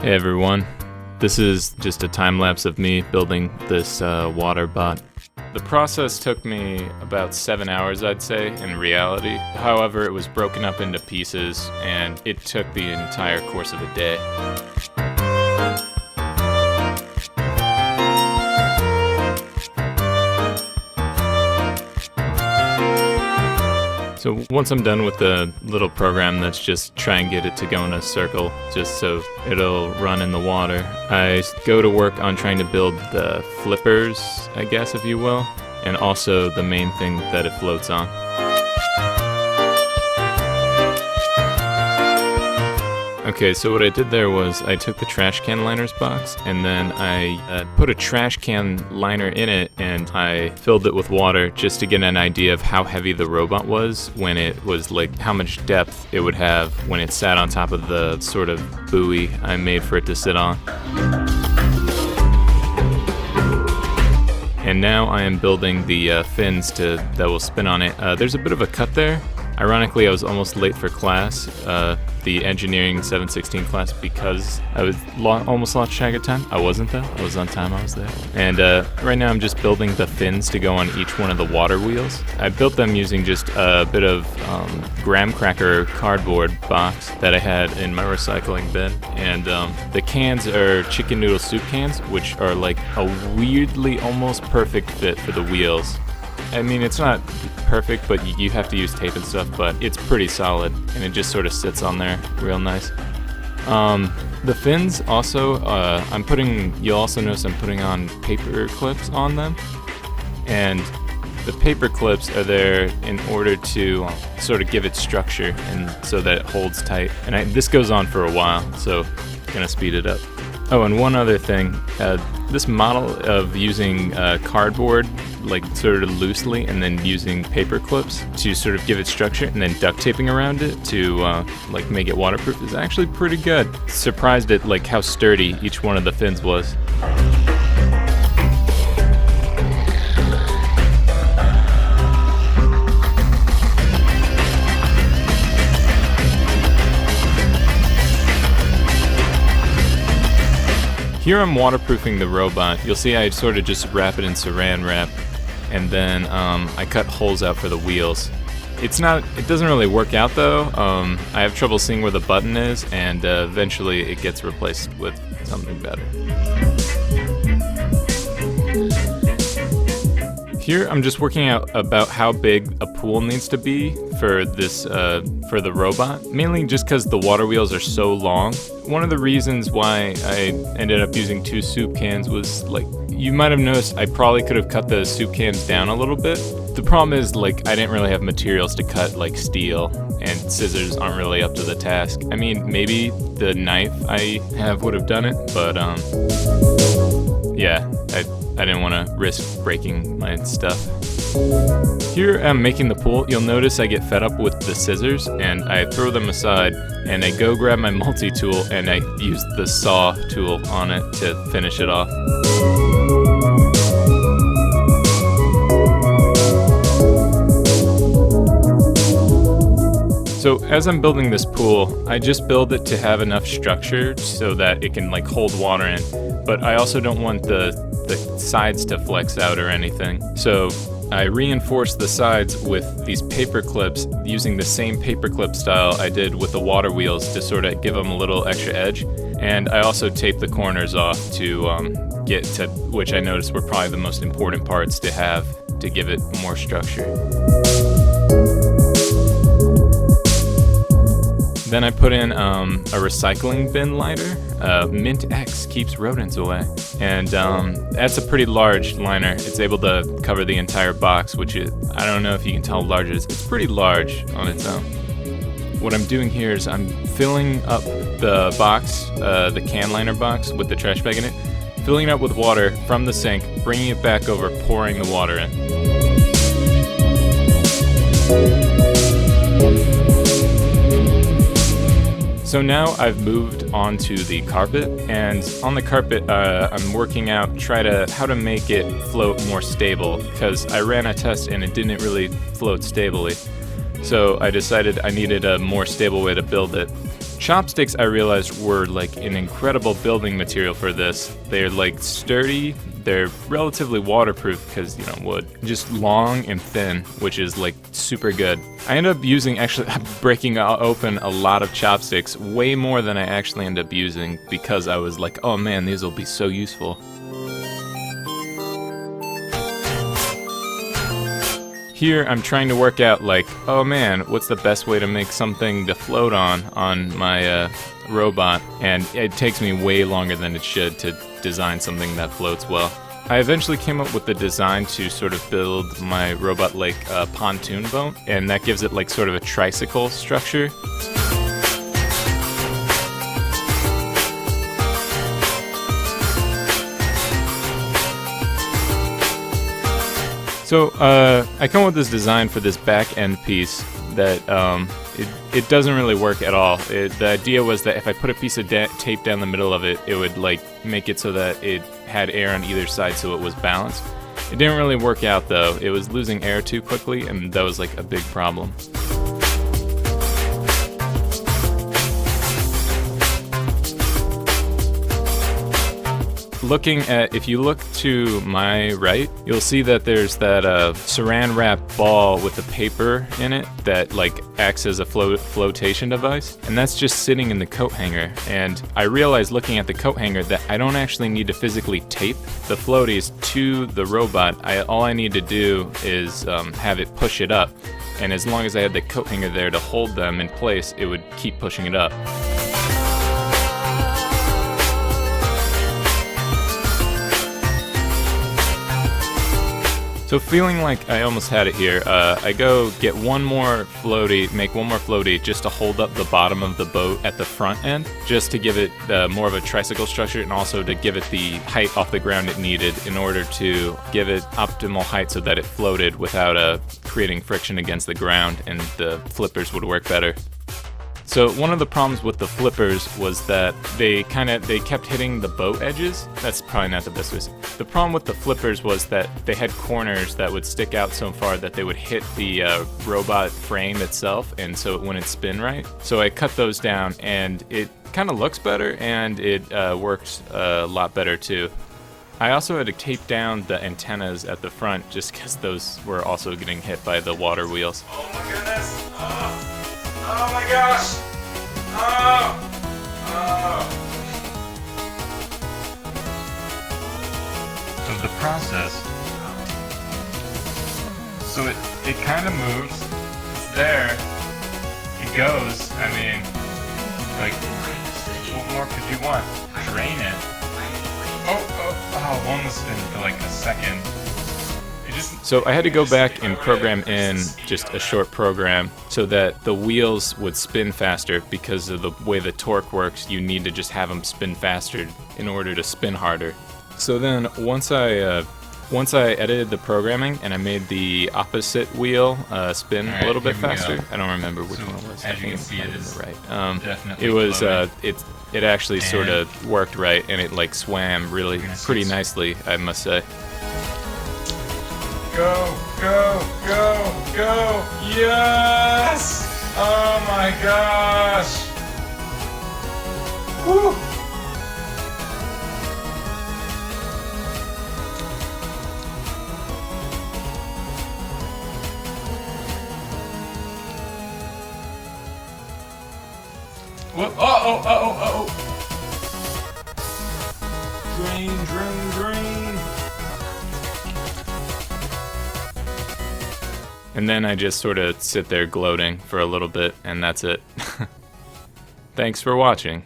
Hey everyone, this is just a time lapse of me building this water bot. The process took me about 7 hours, I'd say, in reality. However, it was broken up into pieces and it took the entire course of a day. So once I'm done with the little program that's just try and get it to go in a circle just so it'll run in the water, I go to work on trying to build the flippers, I guess if you will, and also the main thing that it floats on. Okay, so what I did there was I took the trash can liners box and then I put a trash can liner in it and I filled it with water just to get an idea of how heavy the robot was when it was like how much depth it would have when it sat on top of the sort of buoy I made for it to sit on. And now I am building the fins that will spin on it. There's a bit of a cut there. Ironically, I was almost late for class, the engineering 716 class, because I was almost lost track of time. I wasn't though, I was on time, I was there. And right now I'm just building the fins to go on each one of the water wheels. I built them using just a bit of graham cracker cardboard box that I had in my recycling bin. And the cans are chicken noodle soup cans, which are like a weirdly almost perfect fit for the wheels. I mean, it's not perfect, but you have to use tape and stuff, but it's pretty solid, and it just sort of sits on there real nice. The fins also, you'll also notice I'm putting on paper clips on them, and the paper clips are there in order to sort of give it structure and so that it holds tight. And this goes on for a while, so I'm gonna speed it up. Oh, and one other thing, this model of using cardboard, like sort of loosely, and then using paper clips to sort of give it structure, and then duct taping around it to like make it waterproof is actually pretty good. Surprised at like how sturdy each one of the fins was. Here I'm waterproofing the robot. You'll see I sort of just wrap it in saran wrap, and then I cut holes out for the wheels. It doesn't really work out though. I have trouble seeing where the button is, and eventually it gets replaced with something better. Here I'm just working out about how big a pool needs to be for this for the robot, mainly just because the water wheels are so long. One of the reasons why I ended up using 2 soup cans was, like, you might have noticed I probably could have cut the soup cans down a little bit. The problem is, like, I didn't really have materials to cut, like steel, and scissors aren't really up to the task. I mean, maybe the knife I have would have done it, but yeah, I didn't want to risk breaking my stuff. Here I'm making the pool. You'll notice I get fed up with the scissors and I throw them aside and I go grab my multi-tool and I use the saw tool on it to finish it off. So as I'm building this pool, I just build it to have enough structure so that it can like hold water in, but I also don't want the sides to flex out or anything. So I reinforce the sides with these paper clips using the same paper clip style I did with the water wheels to sort of give them a little extra edge. And I also tape the corners off to get to, which I noticed were probably the most important parts to have to give it more structure. Then I put in a recycling bin liner. Mint X keeps rodents away. And that's a pretty large liner. It's able to cover the entire box, which is, I don't know if you can tell how large it is. It's pretty large on its own. What I'm doing here is I'm filling up the box, the can liner box with the trash bag in it, filling it up with water from the sink, bringing it back over, pouring the water in. So now I've moved on to the carpet, and on the carpet I'm working out how to make it float more stable, because I ran a test and it didn't really float stably. So I decided I needed a more stable way to build it. Chopsticks, I realized, were like an incredible building material for this. They're like sturdy, they're relatively waterproof because, you know, wood. Just long and thin, which is like super good. I ended up using, actually, breaking open a lot of chopsticks, way more than I actually ended up using because I was like, oh man, these will be so useful. Here I'm trying to work out like, oh man, what's the best way to make something to float on my robot, and it takes me way longer than it should to design something that floats well. I eventually came up with the design to sort of build my robot like a pontoon boat, and that gives it like sort of a tricycle structure. So I come up with this design for this back end piece that it doesn't really work at all. The idea was that if I put a piece of tape down the middle of it, it would like make it so that it had air on either side so it was balanced. It didn't really work out though. It was losing air too quickly, and that was like a big problem. Looking at, if you look to my right, you'll see that there's that saran wrap ball with the paper in it that like acts as a flotation device, and that's just sitting in the coat hanger. And I realized looking at the coat hanger that I don't actually need to physically tape the floaties to the robot. All I need to do is have it push it up, and as long as I had the coat hanger there to hold them in place, it would keep pushing it up. So feeling like I almost had it here, I go get one more floaty, make one more floaty just to hold up the bottom of the boat at the front end, just to give it more of a tricycle structure, and also to give it the height off the ground it needed in order to give it optimal height so that it floated without creating friction against the ground, and the flippers would work better. So one of the problems with the flippers was that they kept hitting the boat edges. That's probably not the best way to say. The problem with the flippers was that they had corners that would stick out so far that they would hit the robot frame itself, and so it wouldn't spin right. So I cut those down, and it kind of looks better, and it works a lot better too. I also had to tape down the antennas at the front just because those were also getting hit by the water wheels. Oh my goodness! Oh my gosh! Oh! So the process. So it kind of moves. It's there. It goes. I mean, like, what more could you want? Drain it. Oh, one was spin for like a second. So I had to go back and program in just a short program so that the wheels would spin faster. Because of the way the torque works, you need to just have them spin faster in order to spin harder. So then once I edited the programming and I made the opposite wheel spin a little bit faster. I don't remember which one it was. As you can see, it is right. It was it actually sort of worked right, and it like swam really pretty nicely, I must say. Go, go, go, go! Yes! Oh my gosh! Woo! What? Uh-oh! Drain! And then I just sort of sit there gloating for a little bit, and that's it. Thanks for watching.